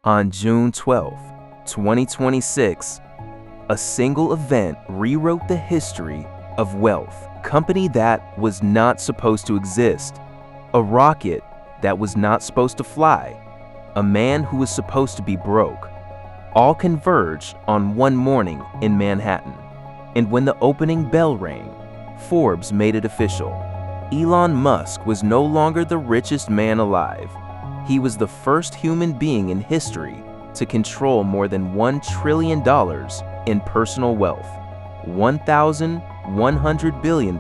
On June 12, 2026, a single event rewrote the history of wealth. Company that was not supposed to exist. A rocket that was not supposed to fly. A man who was supposed to be broke. All converged on one morning in Manhattan. And when the opening bell rang, Forbes made it official. Elon Musk was no longer the richest man alive. He was the first human being in history to control more than $1 trillion in personal wealth. $1,100 billion.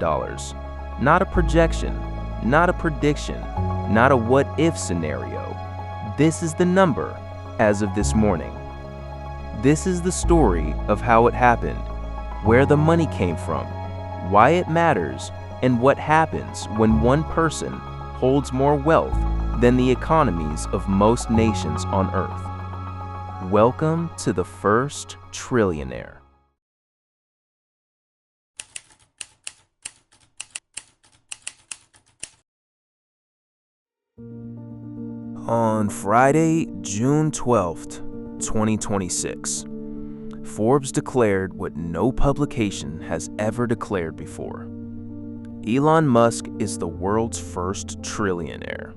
Not a projection, not a prediction, not a what-if scenario. This is the number as of this morning. This is the story of how it happened, where the money came from, why it matters, and what happens when one person holds more wealth than the economies of most nations on Earth. Welcome to the first Trillionaire. On Friday, June 12th, 2026, Forbes declared what no publication has ever declared before. Elon Musk is the world's first trillionaire.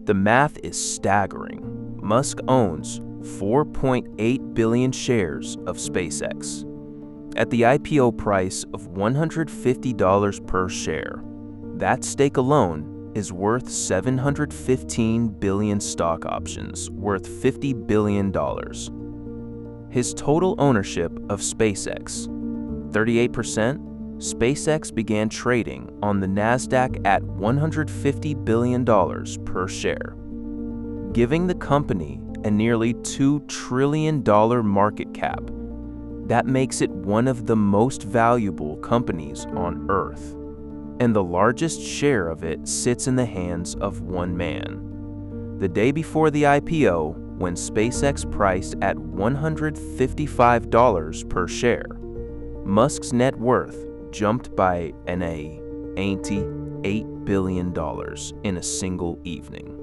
The math is staggering. Musk owns 4.8 billion shares of SpaceX. At the IPO price of $150 per share, that stake alone is worth 715 billion stock options, worth $50 billion. His total ownership of SpaceX, 38%. SpaceX began trading on the Nasdaq at $150 billion per share, giving the company a nearly $2 trillion market cap. That makes it one of the most valuable companies on Earth, and the largest share of it sits in the hands of one man. The day before the IPO, when SpaceX priced at $155 per share, Musk's net worth jumped by an $8 billion in a single evening.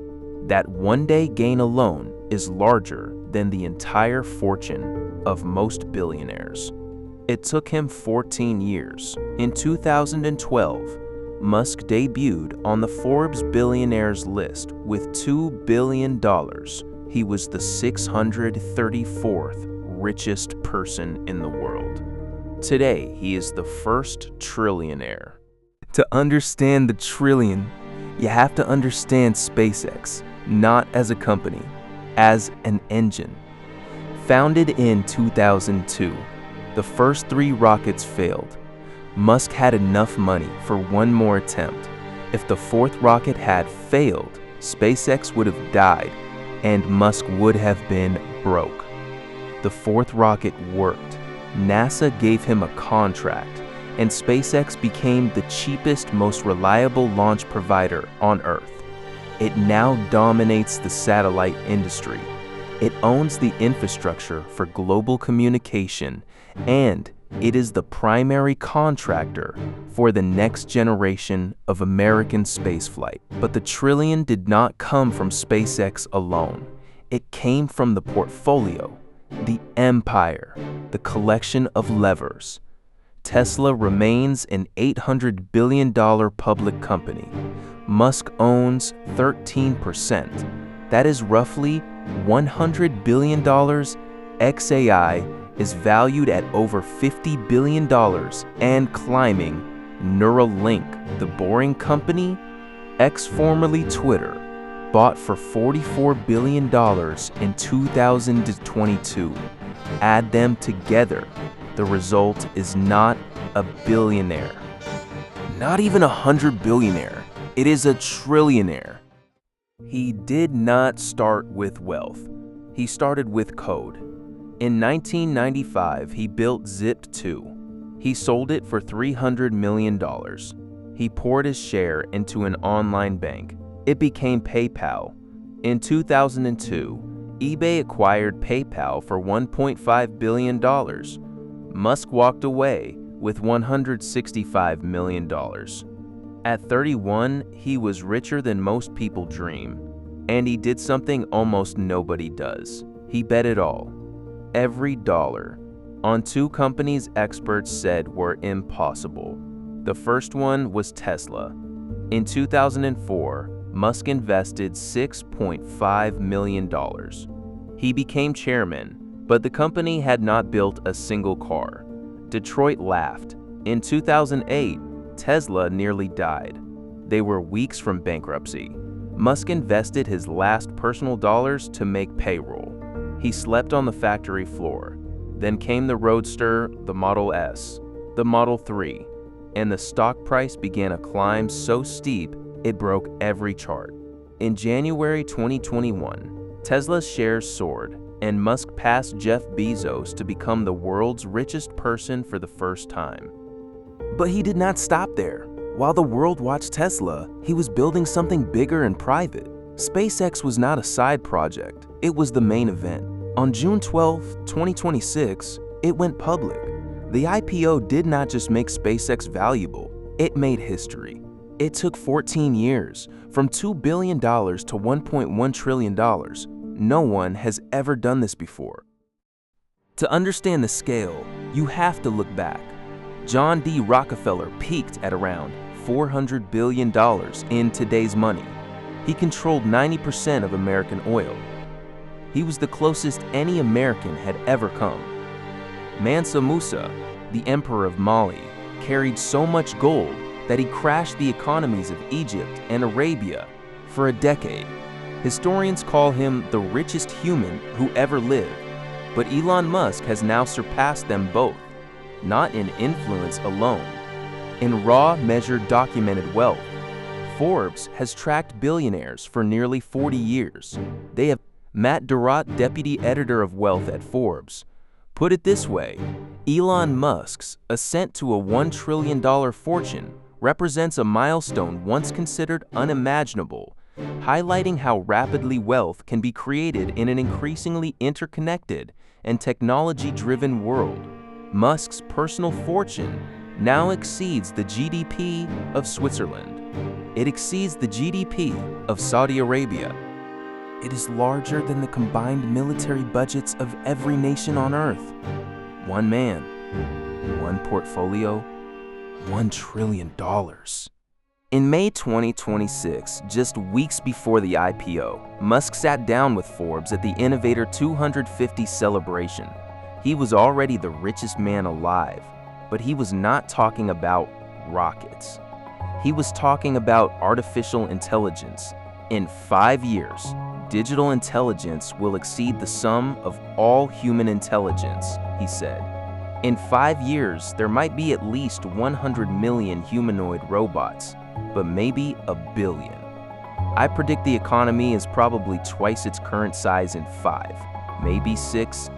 That one-day gain alone is larger than the entire fortune of most billionaires. It took him 14 years. In 2012, Musk debuted on the Forbes Billionaires list with $2 billion. He was the 634th richest person in the world. Today, he is the first trillionaire. To understand the trillion, you have to understand SpaceX, not as a company, as an engine. Founded in 2002, the first 3 rockets failed. Musk had enough money for one more attempt. If the 4th rocket had failed, SpaceX would have died, and Musk would have been broke. The 4th rocket worked. NASA gave him a contract, and SpaceX became the cheapest, most reliable launch provider on Earth. It now dominates the satellite industry. It owns the infrastructure for global communication, and it is the primary contractor for the next generation of American spaceflight. But the trillion did not come from SpaceX alone. It came from the portfolio, the empire, the collection of levers. Tesla remains an $800 billion public company. Musk owns 13%. That is roughly $100 billion. XAI is valued at over $50 billion and climbing. Neuralink, the boring company, formerly Twitter, bought for $44 billion in 2022. Add them together, the result is not a billionaire. Not even 100 billionaire. It is a trillionaire. He did not start with wealth. He started with code. In 1995, he built Zip2. He sold it for $300 million. He poured his share into an online bank. It became PayPal. In 2002, eBay acquired PayPal for $1.5 billion. Musk walked away with $165 million. At 31, he was richer than most people dream, and he did something almost nobody does. He bet it all, every dollar, on two companies experts said were impossible. The first one was Tesla. In 2004, Musk invested $6.5 million. He became chairman, but the company had not built a single car. Detroit laughed. In 2008, Tesla nearly died. They were weeks from bankruptcy. Musk invested his last personal dollars to make payroll. He slept on the factory floor. Then came the Roadster, the Model S, the Model 3, and the stock price began a climb so steep it broke every chart. In January 2021, Tesla's shares soared, and Musk passed Jeff Bezos to become the world's richest person for the first time. But he did not stop there. While the world watched Tesla, he was building something bigger and private. SpaceX was not a side project, it was the main event. On June 12, 2026, it went public. The IPO did not just make SpaceX valuable, it made history. It took 14 years, from $2 billion to $1.1 trillion. No one has ever done this before. To understand the scale, you have to look back. John D. Rockefeller peaked at around $400 billion in today's money. He controlled 90% of American oil. He was the closest any American had ever come. Mansa Musa, the emperor of Mali, carried so much gold that he crashed the economies of Egypt and Arabia for a decade. Historians call him the richest human who ever lived, but Elon Musk has now surpassed them both, not in influence alone. In raw, measured, documented wealth, Forbes has tracked billionaires for nearly 40 years. They have Matt Durrott, deputy editor of wealth at Forbes, put it this way: Elon Musk's ascent to a $1 trillion fortune represents a milestone once considered unimaginable, highlighting how rapidly wealth can be created in an increasingly interconnected and technology-driven world. Musk's personal fortune now exceeds the GDP of Switzerland. It exceeds the GDP of Saudi Arabia. It is larger than the combined military budgets of every nation on Earth. One man, one portfolio, $1 trillion. In May 2026, just weeks before the IPO, Musk sat down with Forbes at the Innovator 250 celebration. He was already the richest man alive, but he was not talking about rockets. He was talking about artificial intelligence. In 5 years, digital intelligence will exceed the sum of all human intelligence, he said. In 5 years, there might be at least 100 million humanoid robots, but maybe a billion. I predict the economy is probably twice its current size in 5, maybe 6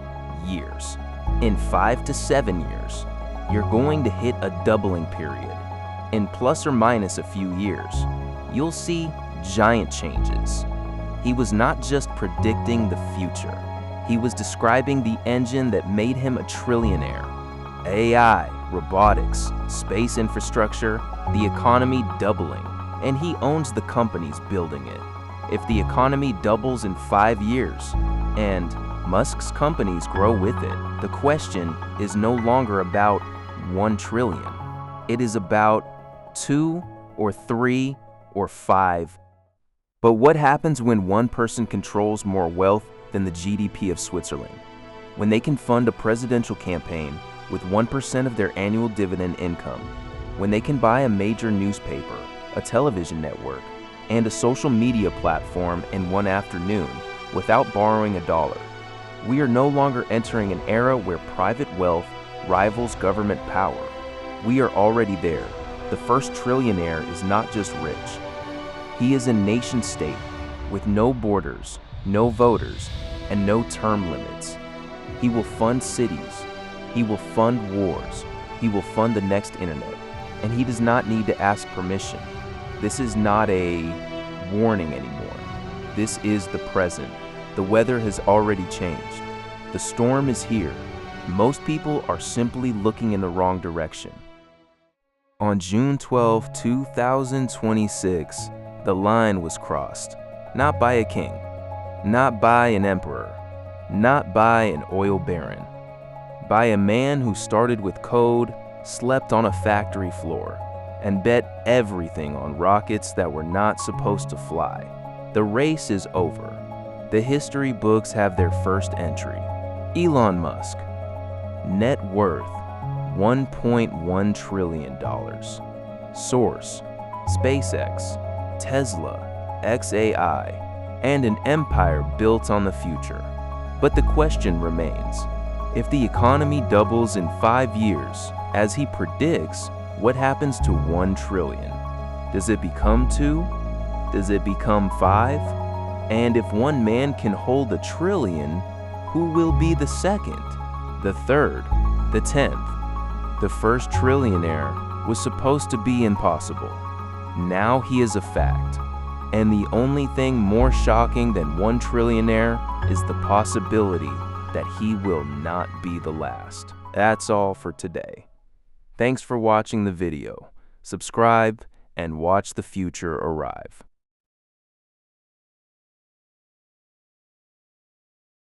years. In 5 to 7 years, you're going to hit a doubling period. In plus or minus a few years, you'll see giant changes. He was not just predicting the future. He was describing the engine that made him a trillionaire. AI, robotics, space infrastructure, the economy doubling, and he owns the companies building it. If the economy doubles in 5 years, and Musk's companies grow with it, the question is no longer about 1 trillion. It is about 2 or 3 or 5. But what happens when one person controls more wealth than the GDP of Switzerland? When they can fund a presidential campaign with 1% of their annual dividend income, when they can buy a major newspaper, a television network, and a social media platform in one afternoon without borrowing a dollar. We are no longer entering an era where private wealth rivals government power. We are already there. The first trillionaire is not just rich. He is a nation state with no borders, no voters, and no term limits. He will fund cities. He will fund wars. He will fund the next internet. And he does not need to ask permission. This is not a warning anymore. This is the present. The weather has already changed. The storm is here. Most people are simply looking in the wrong direction. On June 12, 2026, the line was crossed. Not by a king, not by an emperor, not by an oil baron. By a man who started with code, slept on a factory floor, and bet everything on rockets that were not supposed to fly. The race is over. The history books have their first entry. Elon Musk. Net worth, $1.1 trillion. Source, SpaceX, Tesla, XAI, and an empire built on the future. But the question remains, if the economy doubles in 5 years, as he predicts, what happens to 1 trillion? Does it become 2? Does it become 5? And if one man can hold $1 trillion, who will be the second, the third, the 10th? The first trillionaire was supposed to be impossible. Now he is a fact. And the only thing more shocking than 1 trillionaire is the possibility that he will not be the last. That's all for today. Thanks for watching the video. Subscribe and watch the future arrive.